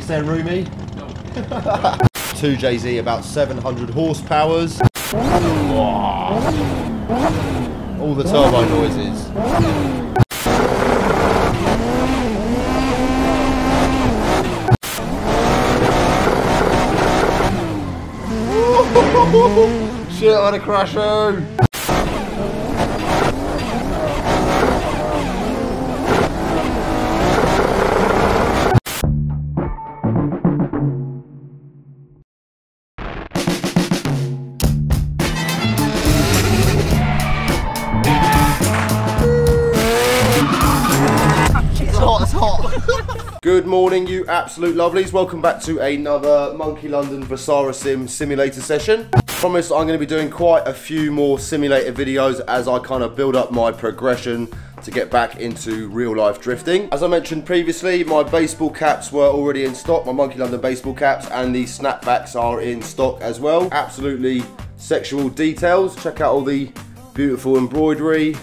saying, Roomy? No. Touge about 700 horsepowers. All the turbo noises. Shit on a crasher! It's hot. Good morning, you absolute lovelies. Welcome back to another Monkey London Vesaro simulator session. Promise I'm going to be doing quite a few more simulator videos as I kind of build up my progression to get back into real life drifting. As I mentioned previously, my baseball caps were already in stock, my Monkey London baseball caps, and the snapbacks are in stock as well. Absolutely sexual details. Check out all the beautiful embroidery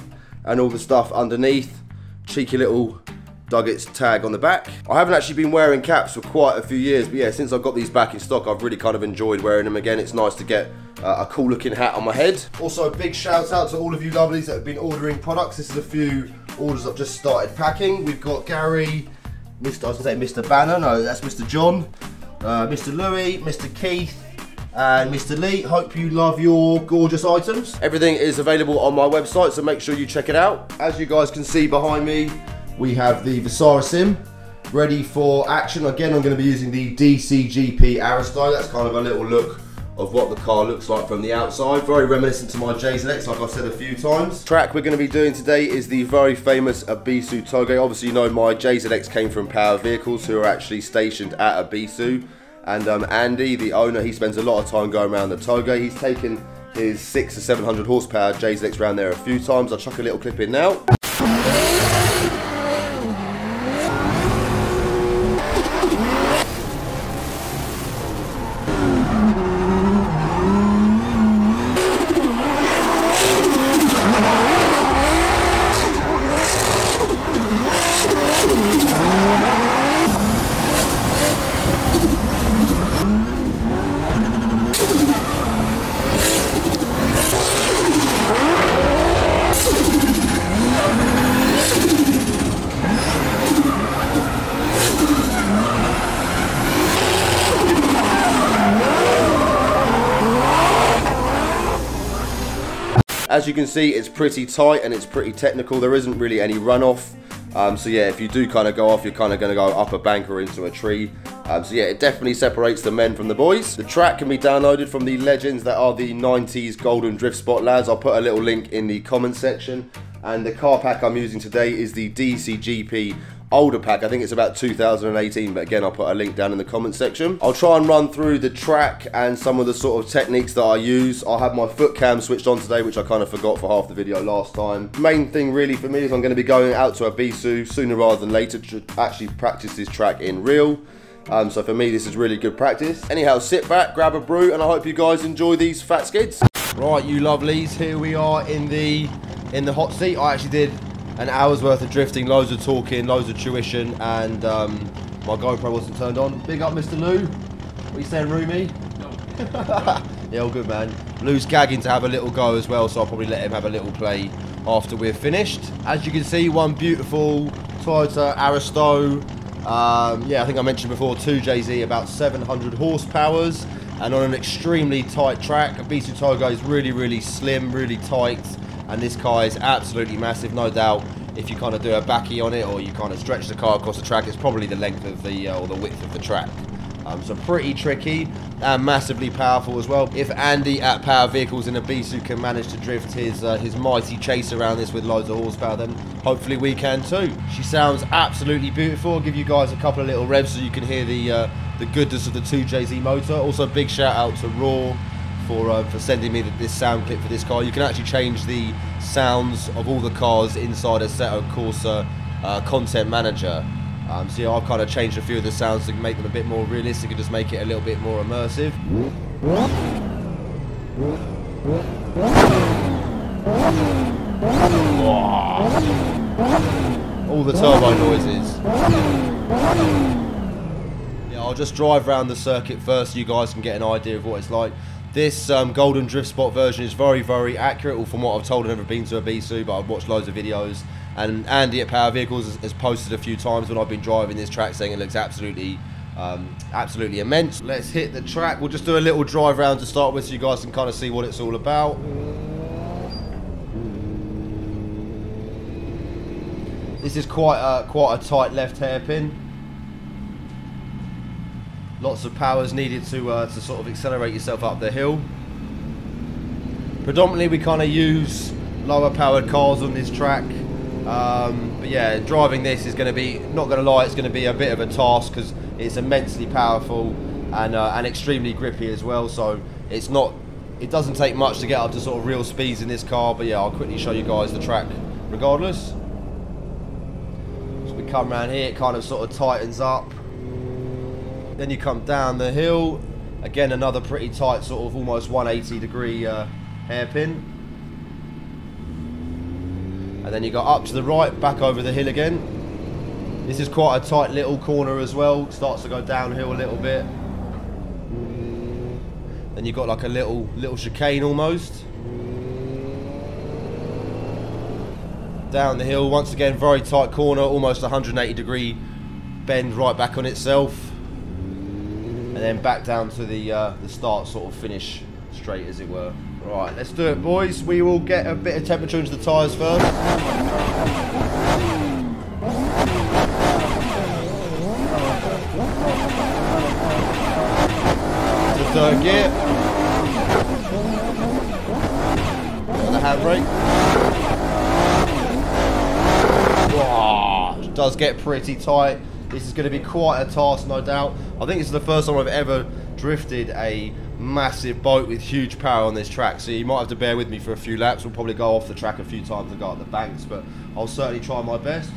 and all the stuff underneath. Cheeky little Duggett's tag on the back. I haven't actually been wearing caps for quite a few years, but yeah, since I've got these back in stock, I've really kind of enjoyed wearing them again. It's nice to get a cool looking hat on my head. Also, a big shout out to all of you lovelies that have been ordering products. This is a few orders I've just started packing. We've got Gary, I was gonna say Mr. Banner, no, that's Mr. John, Mr. Louis, Mr. Keith, and Mr. Lee. Hope you love your gorgeous items. Everything is available on my website, so make sure you check it out. As you guys can see behind me, we have the Vesaro Sim ready for action. Again, I'm going to be using the DCGP Aristo. That's kind of a little look of what the car looks like from the outside. Very reminiscent to my JZX, like I've said a few times. Track we're going to be doing today is the very famous Ebisu Touge. Obviously, you know my JZX came from Power Vehicles, who are actually stationed at Ebisu. And Andy, the owner, he spends a lot of time going around the Touge. He's taken his 600 to 700 horsepower JZX around there a few times. I'll chuck a little clip in now. As you can see, it's pretty tight and it's pretty technical. There isn't really any runoff. So yeah, if you do kind of go off, you're kind of going to go up a bank or into a tree. So yeah, it definitely separates the men from the boys. The track can be downloaded from the legends that are the 90s Golden Drift Spot lads. I'll put a little link in the comment section. And the car pack I'm using today is the DCGP older pack. I think it's about 2018, but again, I'll put a link down in the comment section. I'll try and run through the track and some of the sort of techniques that I use. I'll have my foot cam switched on today, which I kind of forgot for half the video last time. Main thing really for me is I'm going to be going out to Ebisu sooner rather than later to actually practice this track in real. So for me, this is really good practice. Anyhow, sit back, grab a brew, and I hope you guys enjoy these fat skids. Right, you lovelies, here we are in the hot seat. I actually did an hour's worth of drifting, loads of talking, loads of tuition, and my GoPro wasn't turned on. Big up Mr. Lou. What are you saying, Roomy? No. Yeah, all good, man. Lou's gagging to have a little go as well, so I'll probably let him have a little play after we're finished. As you can see, one beautiful Toyota Aristo. Yeah, I think I mentioned before, Touge about 700 horsepowers, and on an extremely tight track. Ebisu Touge is really, really slim, really tight. And this car is absolutely massive, no doubt. If you kind of do a backy on it, or you kind of stretch the car across the track, it's probably the length of the or the width of the track. So pretty tricky and massively powerful as well. If Andy at Power Vehicles in Ebisu can manage to drift his mighty chase around this with loads of horsepower, then hopefully we can too. She sounds absolutely beautiful. I'll give you guys a couple of little revs so you can hear the goodness of the Touge motor. Also, big shout out to Raw for sending me this sound clip for this car. You can actually change the sounds of all the cars inside Assetto Corsa content manager. So yeah, I've kind of changed a few of the sounds to make them a bit more realistic and just make it a little bit more immersive. All the turbo noises. Yeah, I'll just drive around the circuit first so you guys can get an idea of what it's like. This Golden Drift Spot version is very, very accurate. Well, from what I've told, I've never been to Ebisu, but I've watched loads of videos. And Andy at Power Vehicles has posted a few times when I've been driving this track saying it looks absolutely immense. Let's hit the track. We'll just do a little drive around to start with so you guys can kind of see what it's all about. This is quite a tight left hairpin. Lots of power's needed to sort of accelerate yourself up the hill. Predominantly we kind of use lower powered cars on this track. But yeah, driving this is going to be, not going to lie, it's going to be a bit of a task because it's immensely powerful and extremely grippy as well. So it doesn't take much to get up to sort of real speeds in this car. But yeah, I'll quickly show you guys the track regardless. So we come around here, it kind of sort of tightens up. Then you come down the hill, again another pretty tight sort of almost 180-degree hairpin. And then you go up to the right, back over the hill again. This is quite a tight little corner as well, starts to go downhill a little bit. Then you've got like a little chicane almost. Down the hill, once again very tight corner, almost 180-degree bend right back on itself. And then back down to the start sort of finish straight, as it were. Right, let's do it, boys. We will get a bit of temperature into the tyres first. To third gear. Got the handbrake. Wow, it does get pretty tight. This is going to be quite a task, no doubt. I think this is the first time I've ever drifted a massive boat with huge power on this track, so you might have to bear with me for a few laps. We'll probably go off the track a few times and go up the banks, but I'll certainly try my best.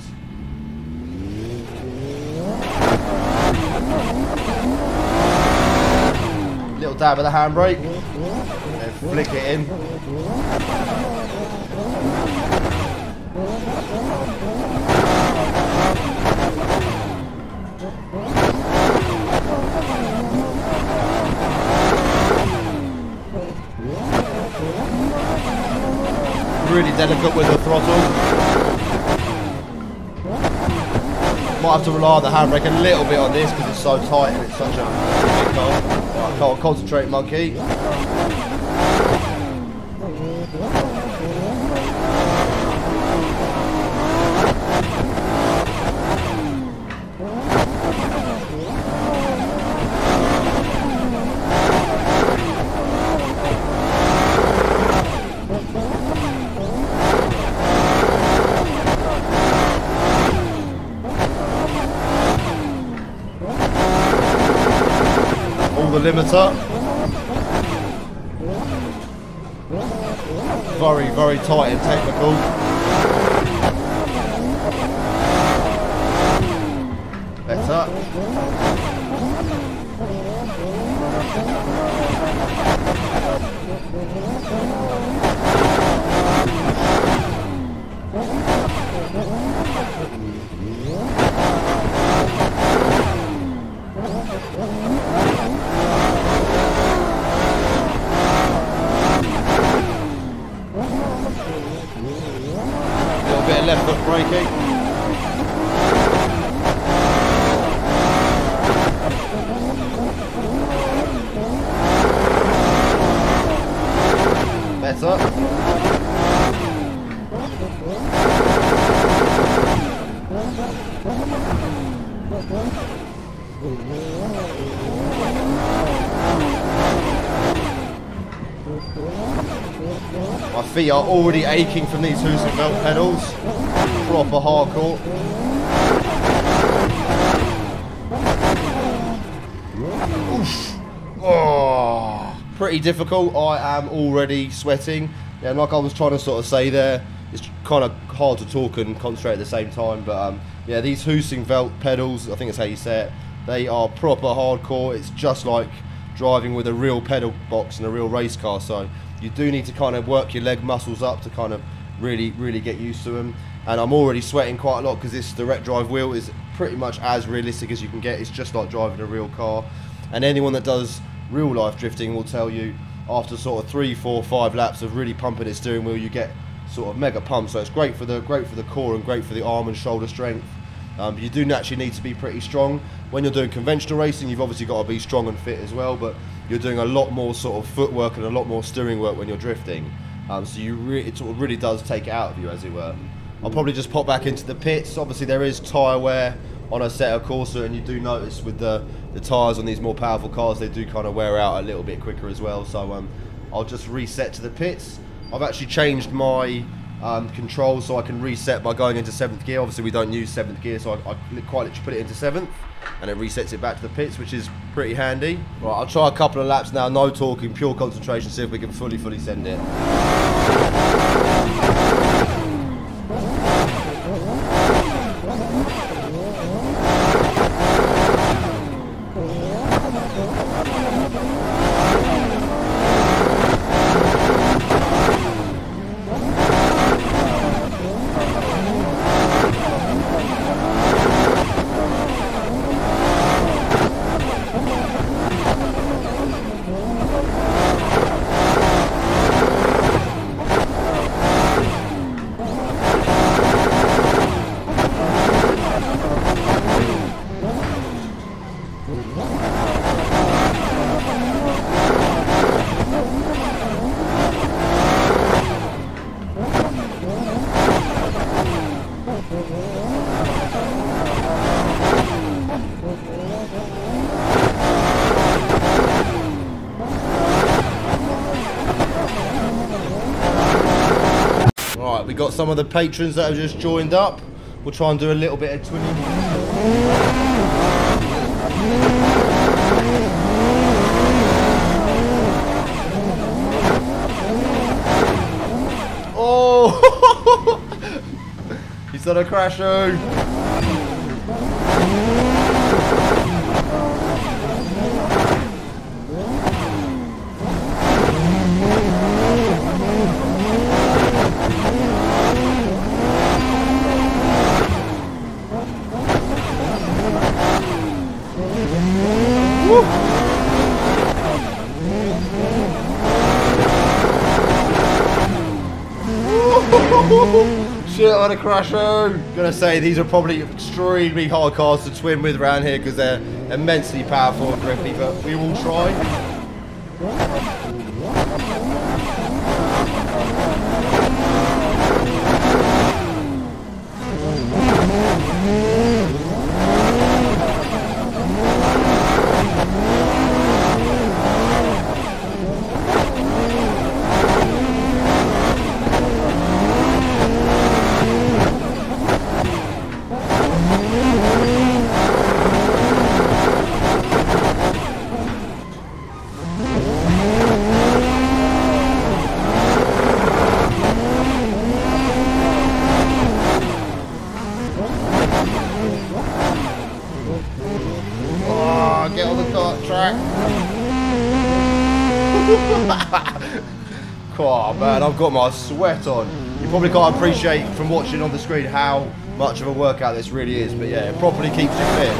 Little dab of the handbrake and flick it in. Really delicate with the throttle. Might have to rely on the handbrake a little bit on this because it's so tight and it's such a big car. Right, I'll concentrate, Monkey. The limiter. Very, very tight and technical. Better. Left foot braking. Better. My feet are already aching from these Hoosen belt pedals. Proper hardcore. Oof. Oh, pretty difficult. I am already sweating. Yeah, like I was trying to sort of say there, it's kind of hard to talk and concentrate at the same time. But yeah, these Hoosen belt pedals, I think that's how you say it, they are proper hardcore. It's just like driving with a real pedal box and a real race car. So you do need to kind of work your leg muscles up to kind of really get used to them. and I'm already sweating quite a lot because this direct drive wheel is pretty much as realistic as you can get. It's just like driving a real car, and anyone that does real life drifting will tell you after sort of 3, 4, 5 laps of really pumping its steering wheel, you get sort of mega pump. So it's great for the core and great for the arm and shoulder strength. But you do naturally need to be pretty strong. When you're doing conventional racing, you've obviously got to be strong and fit as well, but you're doing a lot more sort of footwork and a lot more steering work when you're drifting. So it sort of really does take it out of you, as it were. I'll probably just pop back into the pits. Obviously there is tyre wear on Assetto Corsa, and you do notice with the tyres on these more powerful cars, they do kind of wear out a little bit quicker as well. So I'll just reset to the pits. I've actually changed my controls so I can reset by going into 7th gear. Obviously we don't use 7th gear, so I quite literally put it into 7th, and it resets it back to the pits, which is pretty handy. Right, I'll try a couple of laps now, no talking, pure concentration, see if we can fully send it. We got some of the patrons that have just joined up. We'll try and do a little bit of twinning. Oh! He's done a crasho. Shit on a crasho. Gonna say these are probably extremely hard cars to twin with around here because they're immensely powerful and grippy, but we will try. Get on the track. Oh man, I've got my sweat on. You probably can't appreciate from watching on the screen how much of a workout this really is, but yeah, it properly keeps you fit.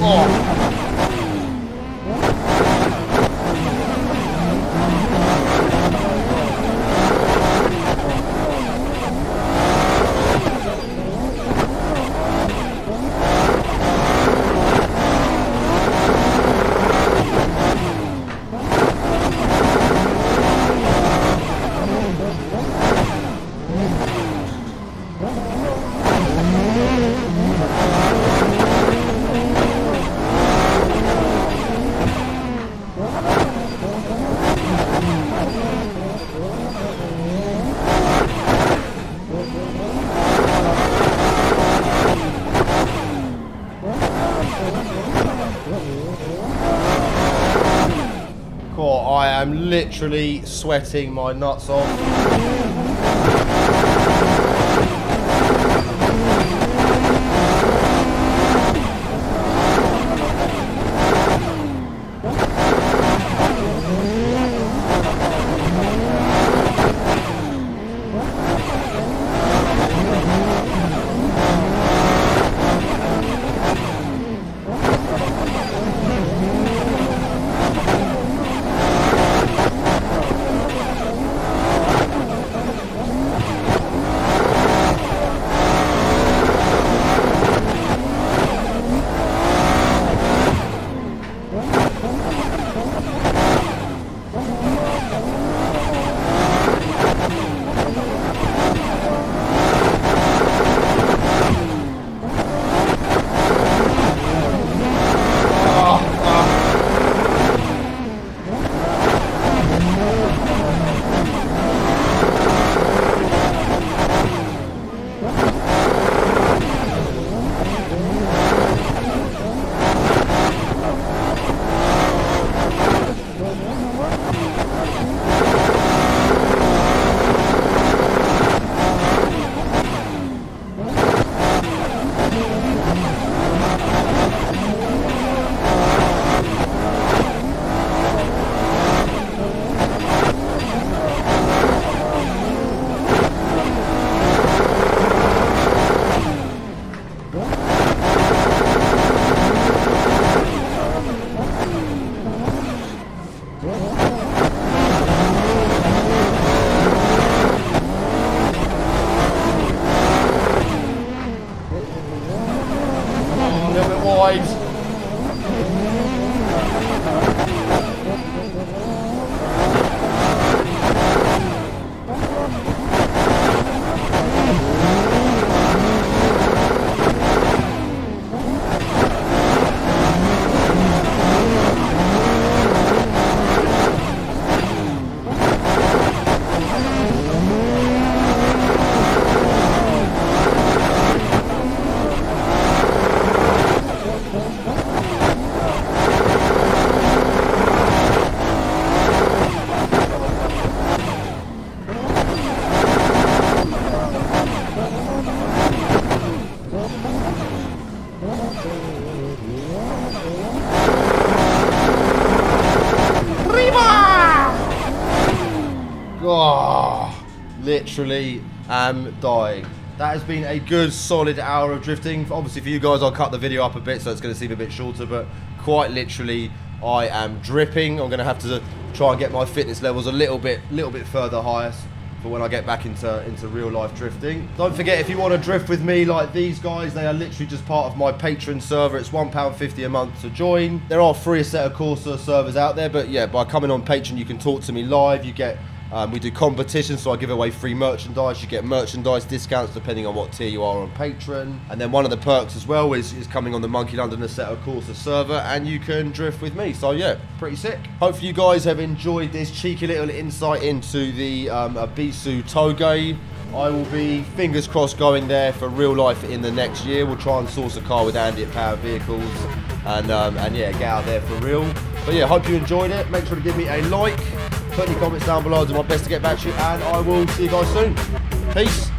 Oh. I am literally sweating my nuts off. Oh, literally am dying. That has been a good solid hour of drifting. Obviously for you guys I'll cut the video up a bit so it's going to seem a bit shorter, but quite literally I am dripping. I'm going to have to try and get my fitness levels a little bit further higher for when I get back into real life drifting. Don't forget, if you want to drift with me like these guys, they are literally just part of my Patreon server. It's £1.50 a month to join. There are free Assetto Corsa servers out there, but yeah, by coming on Patreon you can talk to me live. You get we do competitions, so I give away free merchandise. You get merchandise discounts depending on what tier you are on Patreon. And then one of the perks as well is coming on the Monky London Assetto Corsa server, and you can drift with me. So yeah, pretty sick. Hopefully you guys have enjoyed this cheeky little insight into the Ebisu Touge. I will be, fingers crossed, going there for real life in the next year. We'll try and source a car with ambient powered vehicles and yeah, get out there for real. But yeah, hope you enjoyed it. Make sure to give me a like. Put any comments down below. I'll do my best to get back to you, and I will see you guys soon. Peace.